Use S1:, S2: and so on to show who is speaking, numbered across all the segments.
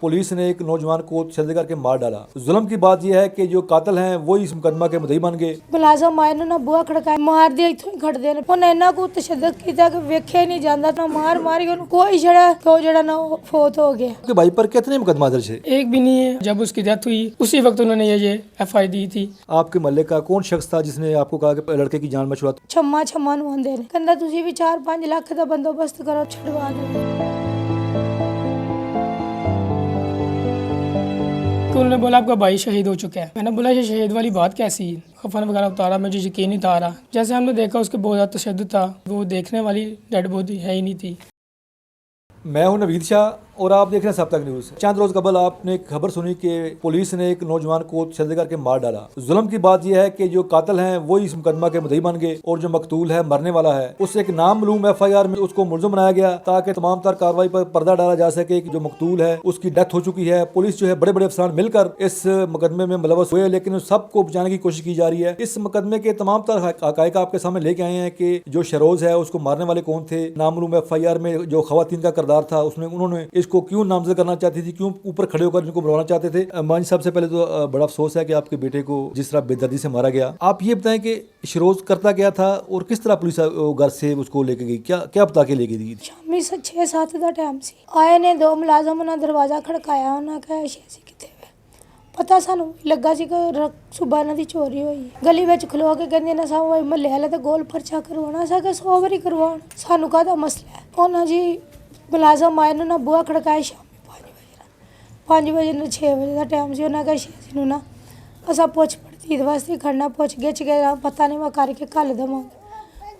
S1: Police ने एक नौजवान को तशद्दुद करके मार डाला। जुल्म की बात यह है कि जो कातिल हैं वो इस मुकदमा के मुद्दई बन गए।
S2: मुलाजम आए ना बुआ खड़काया मार दिया इथों ही खड़दे ने उन्हें इन्ना को तशद्दुद किया कि वेखे नहीं जांदा ना मार मार के कोई छड़ा तो जड़ा ना फोत हो गया।
S1: आपके भाई पर कितने मुकदमा दर्ज है?
S3: एक भी नहीं है। जब उसकी डेथ हुई उसी वक्त उन्होंने ये FI दी थी।
S1: आपके मोहल्ले का कौन शख्स था जिसने आपको कहा कि लड़के की जान बचवा?
S2: छम्मा नु आंदे ने कहंदा तुसी भी 4-5 लाख दा बंदोबस्त करो छुड़वा दो।
S3: उन्होंने बोला आपका भाई शहीद हो चुका है। मैंने बोला ये शहीद वाली बात कैसी है? कफन वगैरह उतारा, मुझे यकीन नहीं था रहा। जैसे हमने देखा उसके बहुत ज़्यादा तशद्दुद था, वो देखने वाली डेड बॉडी है ही नहीं थी।
S1: मैं हूं नवीद शाह और आप देख रहे हैं सब तक न्यूज़। चंद रोज कबल आपने एक खबर सुनी कि पुलिस ने एक नौजवान को तशद्दुद करके मार डाला। जुल्म की बात यह है कि जो कातिल हैं वो इस मुकदमा के मुद्दई बन गए और जो मकतूल है मरने वाला है उससे एक नामालूम FIR में उसको मुलज़िम बनाया गया ताकि तमाम तर कार्रवाई पर पर्दा डाला जा सके कि जो मकतूल है उसकी डेथ हो चुकी है। पुलिस जो है बड़े बड़े अफसरान मिलकर इस मुकदमे में मुलव्वस हुए लेकिन सबको बचाने की कोशिश की जा रही है। इस मुकदमे के तमाम तर हकायक आपके सामने लेके आए हैं कि जो शरोज है उसको मारने वाले कौन थे, नामालूम FIR में जो खवातीन का किरदार था उसमें उन्होंने इसको क्यों नामजद करना चाहती थी, क्यों ऊपर खड़े होकर इनको बुलवाना चाहते थे। मान सबसे पहले तो बड़ा अफसोस है कि आपके बेटे को जिस तरह बेदर्दी से मारा गया। आप ये बताएं कि शरोज करता क्या था और किस तरह पुलिस घर से उसको लेके गई, क्या क्या बता के लेके गई?
S2: शामी 6-7 ਦਾ टाइम सी आए ने दो मुलाजम ने दरवाजा खड़काया, उन्हें कहा शेसी किथे पता सानू लगा सी कि सुबह ना दी चोरी हुई। गली विच खलो के कहंदे ने साहब महल्ले वाले ते गोल पर्चा करवाना सा कि 100 वारी करवाण, सानू काहदा मसला है। उन्हां जी मुलाजम आए ना बुआ खड़काया शामी 5 बजे ने 6 बजे का टाइम से उन्हें कहा शेसी ना असा पुछ पड़तीद वास्ते खड़ना, पुछ गिच के पता नहीं मैं करके कल देवांगे।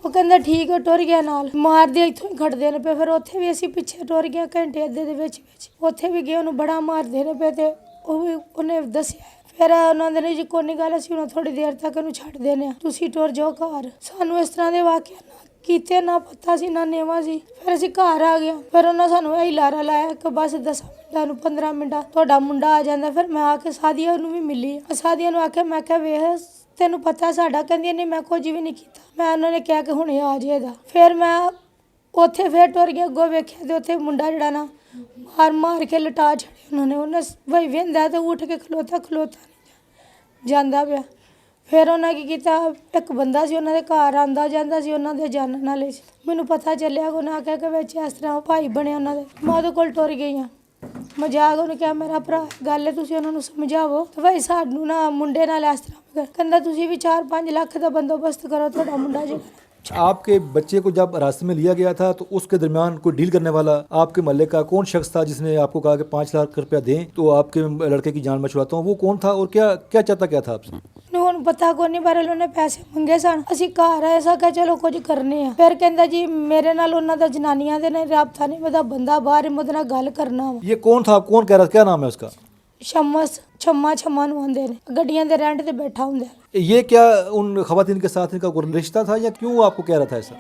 S2: वो कहंदा ठीक है, टुर गया नाल मार दिया इथों ही खड़दे ने पे। फिर उत्थे भी असीं पिछे टुर गए घंटे अद्धे दे विच उत्थे भी गए, उन्होंने बड़ा मारदे ने पे ते उन्हें दस्सिया। फिर उन्होंने ने जी कोई नहीं गल असीं हुण थोड़ी देर तक उन्हें छड्ड देने तुसीं टुर जाओ घर। सानू इस तरह के वाकया ना कीते ना पता सी ना नेवा सी। फिर असीं घर आ गए। फिर उन्होंने सानू यही लारा लाया कि बस 10 मिनटां नूं 15 मिनटां तुहाडा मुंडा आ जांदा। फिर मैं आके सादिया नूं भी मिली, सादिया नूं आख्या मैं क्या वेख तेनू पता साडा, कहंदी नहीं मैं कुछ भी नहीं कीता। मैं उन्होंने कहा कि हुणे आ जाएगा। फिर मैं उत्थे फिर टुर गई, अगों वेख्या ते उत्थे मुंडा जिहड़ा ना मार के लटा छड़े उन्हें वही वेंदा तो उठ के खलोता नहीं जांदा पिया। फिर उन्हें की किया, एक बंदा सी उन्होंने घर आंदा जांदा सी उन्होंने जानने वाले सी। मैनू पता चलिया उन्हें आख्या कि बिच इस तरह भाई बने उन्होंने। मैं उहदे कोल टुर गई हाँ, मजाक उन्हें क्या मेरा भरा गल है तुसीं उन्होंने समझावो तो भाई सानू ना मुंडे नाल इस तरह कहंदा तुसीं भी 4-5 लाख का बंदोबस्त करो तुहाडा मुंडा जिहड़ा।
S1: आपके बच्चे को जब रास्ते में लिया गया था तो उसके दरमियान कोई डील करने वाला आपके मोहल्ले का कौन शख्स था जिसने आपको कहा कि 5 लाख रुपया दें तो आपके लड़के की जान बचवाता हूँ? वो कौन था और क्या क्या चाहता क्या था आपसे?
S2: ਹੁਣ पता को नहीं बारे उन्होंने पैसे मंगे सन। ਅਸੀਂ ਘਰ ਆਏ ਸਾਂ ਕਿ ਚਲੋ ਕੁਝ ਕਰਨੇ ਆ। ਫਿਰ ਕਹਿੰਦਾ ਜੀ ਮੇਰੇ ਨਾਲ ਉਹਨਾਂ ਦਾ ਜਨਾਨੀਆਂ ਦੇ ਨਾਲ ਰਾਬਤਾ ਨਹੀਂ, ਉਹਦਾ ਬੰਦਾ ਬਾਹਰ ਉਹਦੇ ਨਾਲ ਗੱਲ करना।
S1: ये कौन था, कौन कह रहा, क्या नाम है उसका?
S2: छम्मा नु आंदे ने, गड्डियां दे रेंट ते बैठा हुंदा।
S1: ये क्या उन खवातीन के साथ इनका कोई रिश्ता था या क्यों आपको कह रहा था ऐसा?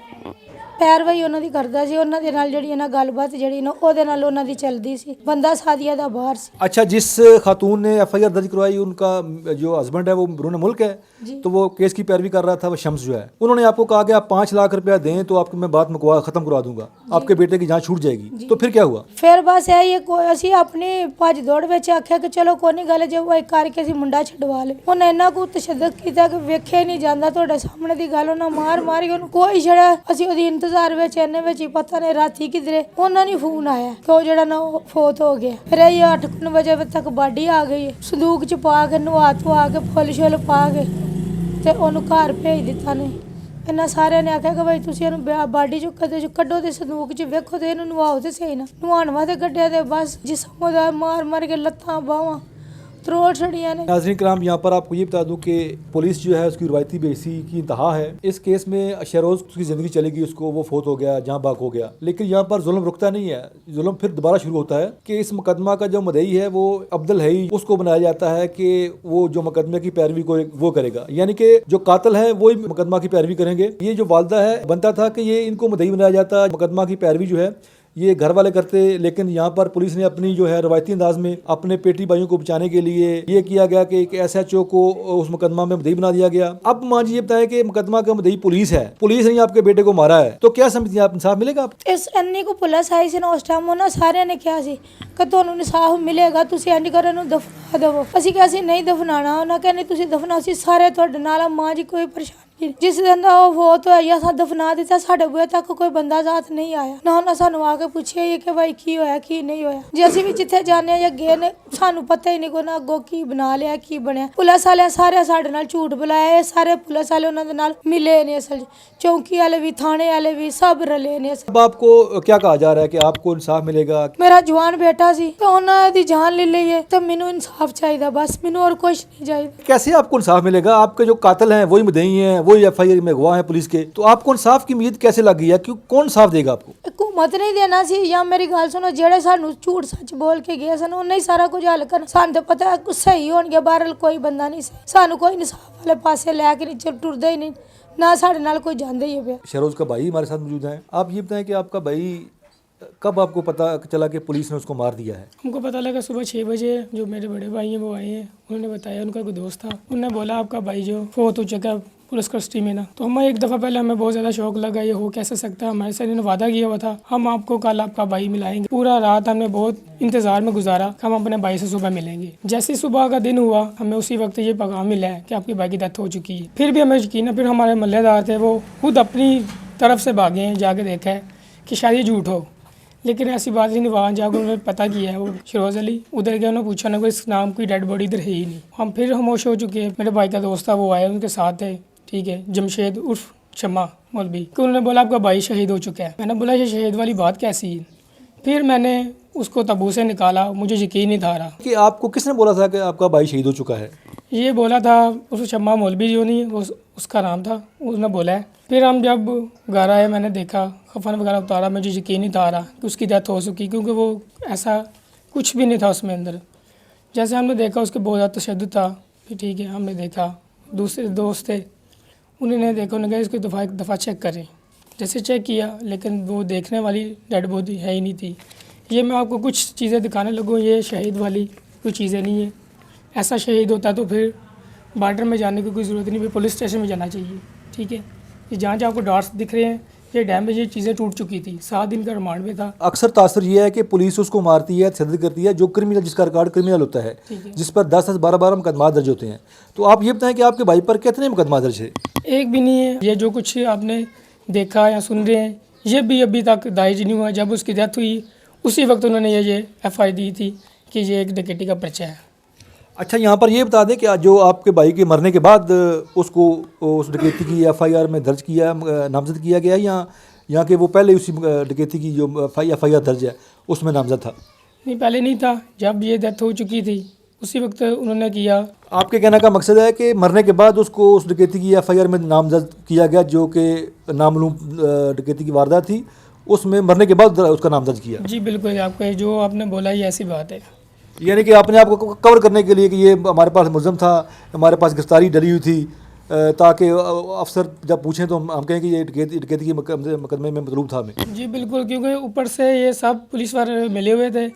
S2: ਪੈਰਵਾਈ ਉਹਨਾਂ ਦੀ ਕਰਦਾ ਸੀ, ਉਹਨਾਂ ਦੇ ਨਾਲ ਜਿਹੜੀ ਇਹਨਾਂ ਗੱਲਬਾਤ ਜਿਹੜੀ ਨਾ ਉਹਦੇ ਨਾਲ ਉਹਨਾਂ ਦੀ ਚੱਲਦੀ ਸੀ। ਬੰਦਾ ਸਾदिया ਦਾ ਬਾਹਰ ਸੀ।
S1: अच्छा, जिस खातून ने FIR दर्ज करवाई उनका जो हस्बैंड है वो बैरून मुल्क है तो वो केस की पैरवी कर रहा था। वो शम्स जो है उन्होंने आपको कहा कि आप 5 लाख रुपया दें तो आपको मैं बात खत्म करवा दूंगा, आपके बेटे की जान छूट जाएगी। तो फिर क्या हुआ?
S2: फिर बस यही ਅਸੀਂ ਆਪਣੀ ਭੱਜ ਦੌੜ ਵਿੱਚ ਆਖਿਆ ਕਿ ਚਲੋ ਕੋਈ ਨਹੀਂ ਗੱਲ ਜੇ ਉਹ ਕਰਕੇ ਅਸੀਂ ਮੁੰਡਾ ਛਡਵਾ ਲੇ। ਉਹਨੇ ਇੰਨਾ ਕੁ ਤਸ਼ੱਦਦ ਕੀਤਾ ਕਿ ਵੇਖਿਆ ਨਹੀਂ ਜਾਂਦਾ, ਤੁਹਾਡੇ ਸਾਹਮਣੇ ਦੀ ਗੱਲ ਉਹਨਾਂ ਮਾਰ ਕੇ ਉਹਨੂੰ ਕੋਈ ਛੜਾ। ਅਸੀਂ ਉਹਦੀ ਇੰਤਜ਼ਾਰ ਵਿੱਚ ਇੰਨੇ ਵਿੱਚ ਹੀ ਪਤਾ ਨਹੀਂ ਰਾਤੀ ਕਿਧਰੇ ਉਹਨਾਂ ਨੇ ਫੋਨ ਆਇਆ ਕਿ ਉਹ ਜਿਹੜਾ ਨਾ ਫੋਤ ਹੋ ਗਿਆ। ਫਿਰ ਇਹ 8 ਵਜੇ ਤੱਕ ਬਾਡੀ ਆ ਗਈ, ਸੰਦੂਕ ਚ ਪਾ ਕੇ ਨਵਾ ਧਵਾ ਕੇ ਫੁੱਲ ਛੁੱਲ ਪਾ ਕੇ ਤੇ ਉਹਨੂੰ ਘਰ ਭੇਜ ਦਿੱਤਾ ਨੇ। ਇਹਨਾਂ ਸਾਰਿਆਂ ਨੇ ਆਖਿਆ ਕਿ ਭਾਈ ਤੁਸੀਂ ਇਹਨੂੰ ਬਾਡੀ ਚੋਂ ਕੱਢੋ ਤੇ ਸੰਦੂਕ 'ਚ ਵੇਖੋ ਤੇ ਇਹਨੂੰ ਨਵਾਓ ਤੇ ਸਹੀ ਨਾ। ਨਵਾਉਣ ਵਾਸਤੇ ਕੱਢਿਆ ਤੇ ਬਸ ਜਿਸਮ ਉਹਦਾ ਮਾਰ ਕੇ ਲੱਤਾਂ ਬਾਹਾਂ त्रोड़ छड़ियाँ ने।
S1: नाज़रीन कराम, यहाँ पर आपको ये बता दूँ कि पुलिस जो है उसकी रवायती बेइज्जती की इंतहा है। इस केस में शहरोज़ की ज़िंदगी चलेगी, उसको वो फोत हो गया, जहाँ बाग हो गया, लेकिन यहाँ पर जुल्म रुकता नहीं है। जुल्म फिर दोबारा शुरू होता है कि इस मुकदमा का जो मुद्दई है वो अब्दुल हई, उसको बनाया जाता है कि वो जो मुकदमे की पैरवी को वो करेगा, यानी कि जो कातिल है वही मुकदमा की पैरवी करेंगे। ये जो वालदा है बनता था कि ये इनको मुद्दई बनाया जाता, मुकदमा की पैरवी जो है ये घर वाले करते, लेकिन यहाँ पर पुलिस ने अपनी जो है रवायती अंदाज में अपने पेटी भाइयों को बचाने के लिए ये किया गया कि एक SHO को उस मुकदमा में मुद्दई बना दिया गया। अब मां जी ये बताएं कि मुकदमा का मुद्दई पुलिस है, पुलिस ने आपके बेटे को मारा है, तो क्या समझती हैं आप, इंसाफ मिलेगा आप?
S2: ਇਸ ਇੰਨੀ ਕੋ ਪੁਲਿਸ ਆਈ ਸੀ ਨਾ ਉਸ ਟਾਈਮ, ਉਹਨਾਂ ਸਾਰਿਆਂ ਨੇ ਕਿਹਾ ਸੀ ਕਿ ਤੁਹਾਨੂੰ ਇਨਸਾਫ ਮਿਲੇਗਾ, ਤੁਸੀਂ ਇੰਜ ਕਰੋ ਇਹਨੂੰ ਦਫਨਾ ਦੇਵੋ। ਅਸੀਂ ਕਿਹਾ ਸੀ ਨਹੀਂ ਦਫਨਾਣਾ, ਉਹਨਾਂ ਕਹਿੰਦੇ ਤੁਸੀਂ ਦਫਨਾਓ, ਅਸੀਂ ਸਾਰੇ ਤੁਹਾਡੇ ਨਾਲ ਆ। ਮਾਂ ਜੀ ਕੋਈ ਪਰੇਸ਼ਾਨੀ ਨਹੀਂ। ਜਿਸ ਦਿਨ ਦਾ ਉਹ ਫੌਤ ਹੋਇਆ ਅਸਾਂ ਦਫਨਾ ਦਿੱਤਾ, ਸਾਡੇ ਬੂਹੇ ਤੱਕ ਕੋਈ ਬੰਦਾ ਜ਼ਾਤ ਨਹੀਂ ਆਇਆ, ਨਾ ਉਹਨਾਂ ਸਾਨੂੰ ਆ ਕੇ ਪੁੱਛਿਆ ਹੀ ਕਿ ਭਾਈ ਕੀ ਹੋਇਆ ਕੀ ਨਹੀਂ ਹੋਇਆ। ਜੇ ਅਸੀਂ ਵੀ ਜਿੱਥੇ ਜਾਂਦੇ ਹਾਂ ਜਾਂ ਗਏ ਨੇ, ਸਾਨੂੰ ਪਤਾ ਹੀ ਨਹੀਂ ਕੋਈ ਨਾ ਅੱਗੋਂ ਕੀ ਬਣਾ ਲਿਆ ਕੀ ਬਣਿਆ। ਪੁਲਿਸ ਵਾਲੇ ਸਾਰੇ ਸਾਡੇ ਨਾਲ ਝੂਠ ਬੁਲਾਇਆ, ਇਹ ਸਾਰੇ ਪੁਲਿਸ ਵਾਲੇ ਉਹਨਾਂ ਦੇ ਨਾਲ ਮਿਲੇ ਨੇ, ਅਸਲ 'ਚ ਚੌਂਕੀ ਵਾਲੇ ਵੀ थाने वाले भी सब रले ने।
S1: अब आपको क्या कहा जा रहा है कि आपको इंसाफ मिलेगा?
S2: मेरा जवान बेटा सी तो उन्होंने दी जान ले ली है, तो मैनू इंसाफ चाहिए, बस मैनू और कुछ नहीं चाहिए।
S1: कैसे आपको इंसाफ मिलेगा? आपके जो कातिल हैं वही मुद्दई हैं, वही FIR में गवाह हैं पुलिस के, तो आपको इंसाफ की उम्मीद कैसे लग गई है? क्यों, कौन इंसाफ देगा आपको?
S2: हुकूमत नहीं देना सी, या मेरी गल सुनो, जेड़े सानू झूठ सच बोल के गए सन उन्हें ही सारा कुछ हल करना। सानू तो पता है सही होणगे, बहरहाल कोई बंदा नहीं सही, सानू कोई इंसाफ वाले पासे लैके नहीं टुरदा ही नहीं, ना साढ़े नाल कोई जांदा ही है पिया।
S1: शहरोज का भाई हमारे साथ मौजूद है। आप ये बताएं कि आपका भाई कब आपको पता चला कि पुलिस ने उसको मार दिया है?
S3: हमको पता लगा सुबह 6 बजे, जो मेरे बड़े भाई हैं वो आए हैं, उन्होंने बताया, उनका कोई दोस्त था, उन्होंने बोला आपका भाई जो फौत हो चुका है पुलिस कस्टडी में ना। तो हम एक दफ़ा पहले हमें बहुत ज़्यादा शौक लगा, ये हो कैसे सकता है, हमारे साथ इन्होंने वादा किया हुआ था हम आपको कल आपका भाई मिलाएंगे। पूरा रात हमने बहुत इंतज़ार में गुजारा, हम अपने भाई से सुबह मिलेंगे। जैसे ही सुबह का दिन हुआ, हमें उसी वक्त ये पैगाम मिला है कि आपके भाई की डेथ हो चुकी है। फिर भी हमें यकीन है, फिर हमारे मल्लेदार थे वो खुद अपनी तरफ से भागे हैं, जाके देखा है कि शायद ये झूठ हो, लेकिन ऐसी बात ही नहीं। वहाँ जाकर उन्होंने पता किया है, वो शरोज अली उधर गए, उन्होंने पूछा ना कोई इस नाम की डेड बॉडी इधर है ही नहीं। हम फिर खामोश हो चुके हैं। मेरे भाई का दोस्त था वो आया, उनके साथ है, ठीक है, जमशेद उर्फ शम्मा मौलवी, कि उन्होंने बोला आपका भाई शहीद हो चुका है। मैंने बोला ये शहीद वाली बात कैसी है? फिर मैंने उसको तबू से निकाला, मुझे यकीन नहीं था रहा
S1: कि आपको किसने बोला था कि आपका भाई शहीद हो चुका है?
S3: ये बोला था उस शम्मा मौलवी जो नहीं वो उसका नाम था, उसने बोला है। फिर हम जब घर आए, मैंने देखा कफन वगैरह उतारा, मुझे यकीन नहीं था रहा कि उसकी डेथ हो चुकी, क्योंकि वो ऐसा कुछ भी नहीं था उसमें अंदर। जैसे हमने देखा उसके बहुत ज़्यादा तशद्दुद था, फिर ठीक है, हमने देखा दूसरे दोस्त थे, उन्होंने देखा, उन्होंने कहा इसको एक दफ़ा चेक करें। जैसे चेक किया, लेकिन वो देखने वाली डेड बॉडी है ही नहीं थी। ये मैं आपको कुछ चीज़ें दिखाने लगूँ, ये शहीद वाली कोई चीज़ें नहीं है। ऐसा शहीद होता तो फिर बॉर्डर में जाने की कोई ज़रूरत नहीं, फिर पुलिस स्टेशन में जाना चाहिए, ठीक है। ये जहाँ जहाँ आपको डॉट्स दिख रहे हैं, ये डैमेज, ये चीज़ें टूट चुकी थी, 7 दिन का रिमांड में था।
S1: अक्सर तासर ये है कि पुलिस उसको मारती है, तशद्दुद करती है, जो क्रिमिनल, जिसका रिकॉर्ड क्रिमिनल होता है, जिस पर 10-10, 12-12 मुकदमा दर्ज होते हैं। तो आप ये बताएं कि आपके भाई पर कितने मुकदमा दर्ज है?
S3: एक भी नहीं है। ये जो कुछ आपने देखा या सुन रहे हैं, ये भी अभी तक दर्ज नहीं हुआ। जब उसकी डेथ हुई उसी वक्त उन्होंने ये FIR दी थी कि ये एक डकैती का पर्चा है।
S1: अच्छा, यहाँ पर ये बता दें कि जो आपके भाई के मरने के बाद उसको उस डकैती की FIR में दर्ज किया, नामजद किया गया, या यहाँ के वो पहले उसी डकैती की जो FIR दर्ज है उसमें नामजद था?
S3: नहीं, पहले नहीं था, जब ये डेथ हो चुकी थी उसी वक्त उन्होंने किया।
S1: आपके कहने का मकसद है कि मरने के बाद उसको उस डकैती की FIR में नामजद किया गया, जो कि नामालूम डकैती की वारदात थी, उसमें मरने के बाद उसका नामजद किया?
S3: जी बिल्कुल, आपको जो आपने बोला ये ऐसी बात है।
S1: यानी कि आपने आपको कवर करने के लिए कि ये हमारे पास मुलज़म था, हमारे पास गिरफ्तारी डली हुई थी, ताकि अफसर जब पूछें तो हम कहें कि ये डकैती के मुकदमे में मतलूब था हमें।
S3: जी बिल्कुल, क्योंकि ऊपर से ये सब पुलिस वाले मिले हुए थे।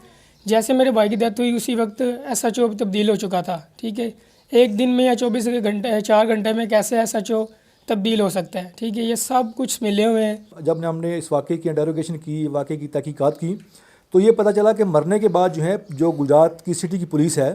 S3: जैसे मेरे भाई की डेथ हुई उसी वक्त SHO तब्दील हो चुका था, ठीक है। एक दिन में या 24 घंटे 4 घंटे में कैसे SHO तब्दील हो सकता है, ठीक है। ये सब कुछ मिले हुए हैं।
S1: जब हमने इस वाक़े की इंटेरोगेशन की, वाक़े की तहकीकात की, तो ये पता चला कि मरने के बाद जो है, जो गुजरात की सिटी की पुलिस है,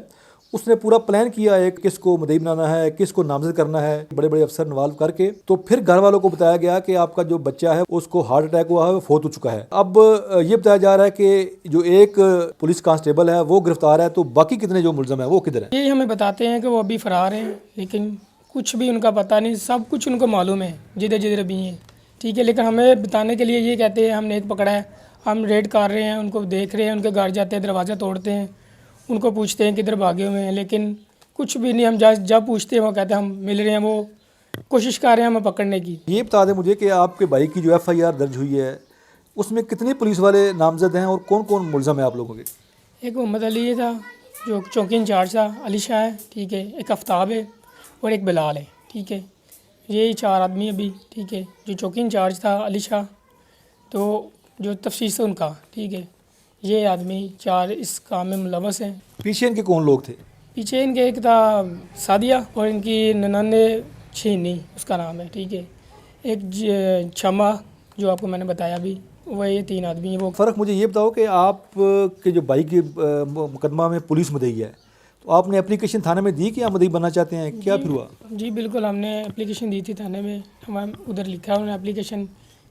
S1: उसने पूरा प्लान किया है किसको मुद्दई बनाना है, किसको नामजद करना है, बड़े बड़े अफसर इन्वॉल्व करके। तो फिर घर वालों को बताया गया कि आपका जो बच्चा है उसको हार्ट अटैक हुआ है, वो फौत हो चुका है। अब ये बताया जा रहा है कि जो एक पुलिस कांस्टेबल है वो गिरफ्तार है, तो बाकी कितने जो मुलज़म है वो किधर है?
S3: ये हमें बताते हैं कि वो अभी फ़रार हैं, लेकिन कुछ भी उनका पता नहीं। सब कुछ उनको मालूम है जिधर जिधर भी हैं, ठीक है। लेकिन हमें बताने के लिए ये कहते हैं हमने एक पकड़ा है, हम रेड कर रहे हैं, उनको देख रहे हैं, उनके घर जाते हैं, दरवाज़ा तोड़ते हैं, उनको पूछते हैं किधर भागे हुए हैं, लेकिन कुछ भी नहीं। हम जब पूछते हैं वो कहते हैं हम मिल रहे हैं, वो कोशिश कर रहे हैं हमें पकड़ने की।
S1: ये बता दें मुझे कि आपके भाई की जो FIR दर्ज हुई है उसमें कितने पुलिस वाले नामजद हैं और कौन कौन मुलज़म है आप लोगों के?
S3: एक मोहम्मद अली था जो चौकी इंचार्ज था, अली शाह है, ठीक है, एक आफ्ताब है और एक बिलाल है, ठीक है। यही 4 आदमी अभी, ठीक है। जो चौकी इंचार्ज था अली शाह, तो जो तफ्तीश है उनका, ठीक है। ये आदमी 4 इस काम में मुलवस हैं।
S1: पीछे इनके कौन लोग थे?
S3: पीछे इनके एक था सादिया और इनकी ननाने छीनी उसका नाम है, ठीक है। एक छमा जो आपको मैंने बताया अभी, वह ये 3 आदमी हैं। वो
S1: फ़र्क मुझे ये बताओ कि आप के जो भाई के मुकदमा में पुलिस मुद्दई है, तो आपने एप्लीकेशन थाने में दी कि आप मुद्दई बनना चाहते हैं, क्या फिर हुआ?
S3: जी बिल्कुल, हमने एप्लीकेशन दी थी थाने में। हमारे उधर लिखा है, उन्होंने एप्लीकेशन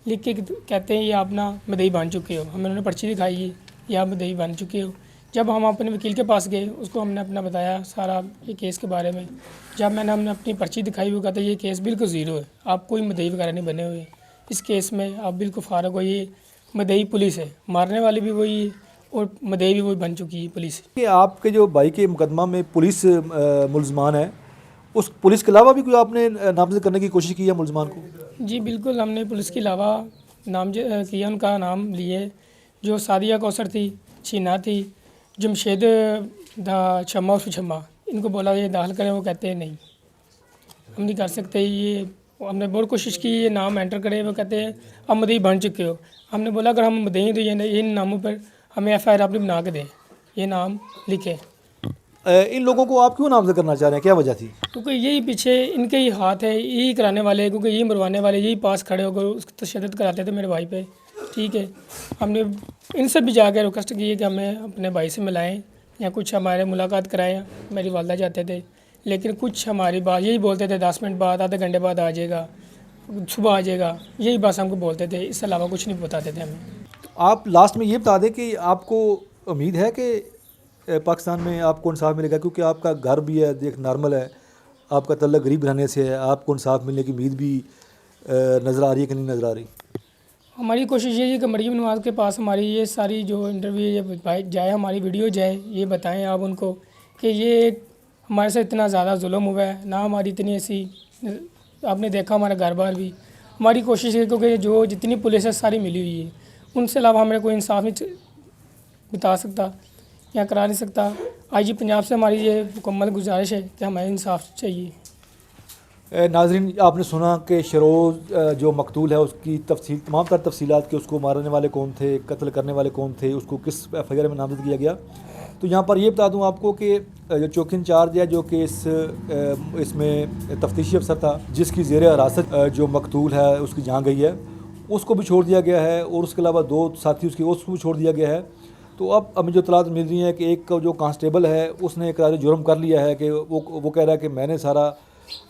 S3: लिख के कहते हैं ये आप ना मुद्दई बन चुके हो। हमें उन्होंने पर्ची दिखाई है, ये आप मुद्दई बन चुके हो। जब हम अपने वकील के पास गए, उसको हमने अपना बताया सारा ये केस के बारे में। जब हमने अपनी पर्ची दिखाई, वो कहता है ये केस बिल्कुल ज़ीरो है, आप कोई मुद्दई वगैरह नहीं बने हुए, इस केस में आप बिल्कुल फ़ारग हो। ये मुद्दई पुलिस है, मारने वाली भी वही है और मुद्दई भी वही बन चुकी है पुलिस।
S1: कि आपके जो भाई के मुकदमा में पुलिस मुलजमान है, उस पुलिस के अलावा भी कोई आपने नामजद करने की कोशिश की है मुलजमान को?
S3: जी बिल्कुल, हमने पुलिस के अलावा किया, उनका नाम लिए। जो सादिया कौसर थी, छीना थी, जमशेद दा शम्मा और शम्मा, इनको बोला ये दाखिल करें, वो कहते हैं नहीं हम नहीं कर सकते। ये हमने बहुत कोशिश की ये नाम एंटर करें, वो कहते हैं आप मुद्दई बन चुके हो। हमने बोला अगर हम मुद्दई तो ये इन नामों पर हमें FIR अपनी बना के दें, ये नाम लिखे।
S1: इन लोगों को आप क्यों नामजद करना चाह रहे हैं, क्या वजह थी?
S3: क्योंकि यही पीछे इनके ही हाथ है, यही कराने वाले, क्योंकि यही मरवाने वाले, यही पास खड़े होकर उसको तशद्दुद कराते थे मेरे भाई पे, ठीक है। हमने इनसे भी जाकर रिक्वेस्ट की है कि हमें अपने भाई से मिलाएं या कुछ हमारे मुलाकात कराएं। मेरी वालदा चाहते थे, लेकिन कुछ हमारी बात यही बोलते थे 10 मिनट बाद, आधे घंटे बाद आ जाएगा, सुबह आ जाएगा, यही बात हमको बोलते थे, इससे अलावा कुछ नहीं बताते थे हमें।
S1: आप लास्ट में ये बता दें कि आपको उम्मीद है कि पाकिस्तान में आपको इंसाफ मिलेगा, क्योंकि आपका घर भी है, देख नॉर्मल है, आपका तल्लक गरीब घराने से है, आपको इंसाफ मिलने की उम्मीद भी नज़र आ रही है कि नहीं नज़र आ रही?
S3: हमारी कोशिश ये है कि मरीम नवाज़ के पास हमारी ये सारी जो इंटरव्यू ये जाए, हमारी वीडियो जाए, ये बताएं आप उनको कि ये हमारे साथ इतना ज़्यादा जुल्म हुआ है ना, हमारी इतनी ऐसी, आपने देखा हमारा घर बार भी। हमारी कोशिश है क्योंकि जो जितनी पुलिस है सारी मिली हुई है, उनसे अलावा हमें कोई इंसाफ नहीं बता सकता या करा नहीं सकता। IG पंजाब से हमारी ये मुकम्मल गुजारिश है कि हमें इंसाफ चाहिए।
S1: नाजरीन, आपने सुना कि शरोज़ जो मकतूल है उसकी तफसील, तमाम तर तफसीलात कि उसको मारने वाले कौन थे, कत्ल करने वाले कौन थे, उसको किस FIR में नामजद किया गया। तो यहाँ पर ये बता दूँ आपको कि जो चौकी इंचार्ज है, जो कि इसमें तफ्तीशी अफसर था, जिसकी ज़ेर हिरासत जो मकतूल है उसकी जान गई है, उसको भी छोड़ दिया गया है, और उसके अलावा 2 साथी उसके उसको भी छोड़ दिया गया है। तो अब हमें जो इत्तलात मिल रही है कि एक जो कांस्टेबल है उसने इकरार जुर्म कर लिया है कि वो कह रहा है कि मैंने सारा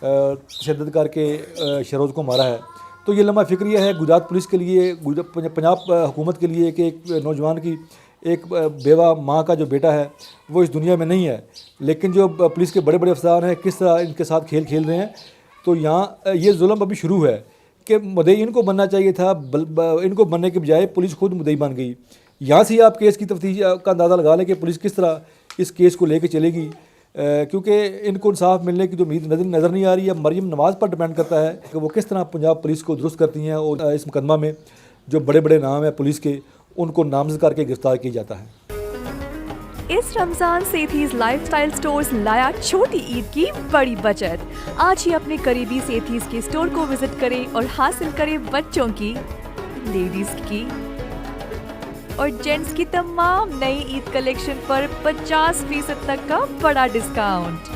S1: तशद्दुद करके शरोज़ को मारा है। तो ये लम्हा फ़िक्रिया है गुजरात पुलिस के लिए, पंजाब हुकूमत के लिए कि एक नौजवान की, एक बेवा माँ का जो बेटा है वो इस दुनिया में नहीं है, लेकिन जो पुलिस के बड़े बड़े अफसरान हैं किस तरह इनके साथ खेल खेल रहे हैं। तो यहाँ ये जुल्म अभी शुरू है कि मुद्दई इनको बनना चाहिए था, इनको बनने के बजाय पुलिस खुद मुद्दई बन गई। यहाँ से आप केस की तफ्तीश का अंदाज़ा लगा लें कि पुलिस किस तरह इस केस को लेके चलेगी, क्योंकि इनको इंसाफ मिलने की जो उम्मीद नज़र नहीं आ रही है। मरीम नवाज़ पर डिपेंड करता है कि वो किस तरह पंजाब पुलिस को दुरुस्त करती हैं, और इस मुकदमा में जो बड़े बड़े नाम हैं पुलिस के, उनको नामजद करके गिरफ्तार किया जाता है।
S4: इस रमजान सेठीज लाइफस्टाइल स्टोर्स लाया छोटी ईद की बड़ी बचत। आज ही अपने करीबी सेठीज के स्टोर को विजिट करें और हासिल करें बच्चों की, लेडीज की और जेंट्स की तमाम नई ईद कलेक्शन पर 50% तक का बड़ा डिस्काउंट।